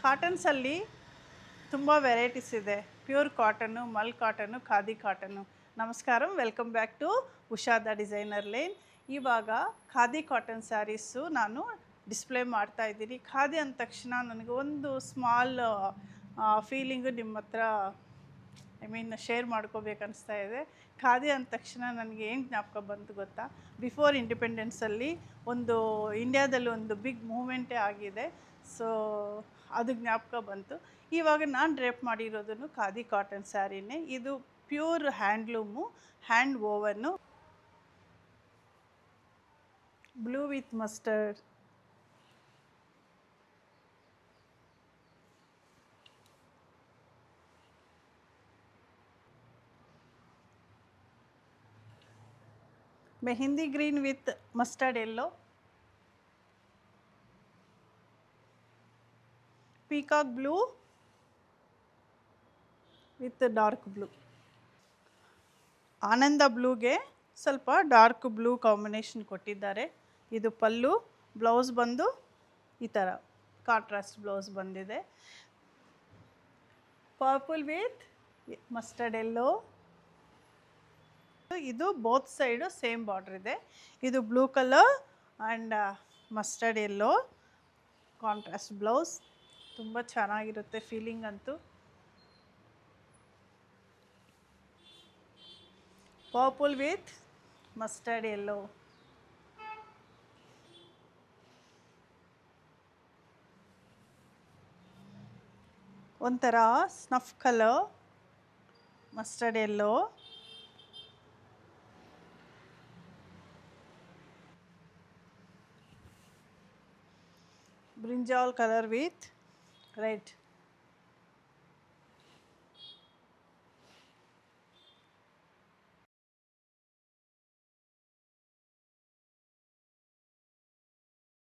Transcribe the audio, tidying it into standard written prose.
ಕಾಟನ್ಸಲ್ಲಿ ತುಂಬ ವೆರೈಟೀಸ್ ಇದೆ. Pure cotton, mul cotton, khadi cotton. ನಮಸ್ಕಾರಂ, ವೆಲ್ಕಮ್ ಬ್ಯಾಕ್ ಟು ಉಷಾದ ಡಿಸೈನರ್ ಲೇನ್. ಇವಾಗ ಖಾದಿ ಕಾಟನ್ ಸ್ಯಾರೀಸು ನಾನು ಡಿಸ್ಪ್ಲೇ ಮಾಡ್ತಾ ಇದ್ದೀನಿ. ಖಾದಿ ಅಂದ ತಕ್ಷಣ ನನಗೆ ಒಂದು ಸ್ಮಾಲ್ ಫೀಲಿಂಗು ನಿಮ್ಮ ಹತ್ರ ಶೇರ್ ಮಾಡ್ಕೋಬೇಕು ಅನಿಸ್ತಾ ಇದೆ. ಖಾದಿ ಅಂದ ತಕ್ಷಣ ನನಗೆ ಏನು ಜ್ಞಾಪಕ ಬಂತು ಗೊತ್ತಾ? ಬಿಫೋರ್ ಇಂಡಿಪೆಂಡೆನ್ಸಲ್ಲಿ ಇಂಡಿಯಾದಲ್ಲಿ ಒಂದು ಬಿಗ್ ಮೂವ್ಮೆಂಟೇ ಆಗಿದೆ. ಸೊ ಅದು ಜ್ಞಾಪಕ ಬಂತು. ಇವಾಗ ನಾನು ಡ್ರೇಪ್ ಮಾಡಿರೋದನ್ನು ಖಾದಿ ಕಾಟನ್ ಸ್ಯಾರಿನೇ. ಇದು pure handloom, hand woven, blue with mustard, mehndi green with mustard yellow, peacock blue with dark blue. ಆನಂದ ಬ್ಲೂಗೆ ಸ್ವಲ್ಪ ಡಾರ್ಕ್ ಬ್ಲೂ ಕಾಂಬಿನೇಷನ್ ಕೊಟ್ಟಿದ್ದಾರೆ. ಇದು ಪಲ್ಲು. ಬ್ಲೌಸ್ ಬಂದು ಈ ಥರ ಕಾಂಟ್ರಾಸ್ಟ್ ಬ್ಲೌಸ್ ಬಂದಿದೆ. Purple with mustard yellow. ಇದು ಬೋತ್ ಸೈಡು ಸೇಮ್ ಬಾರ್ಡ್ರ್ ಇದೆ. ಇದು blue colour and mustard yellow contrast blouse. ತುಂಬ ಚೆನ್ನಾಗಿರುತ್ತೆ ಫೀಲಿಂಗ್ ಅಂತೂ. Purple with mustard yellow. ಒಂಥರ snuff colour, mustard yellow, brinjal colour with red.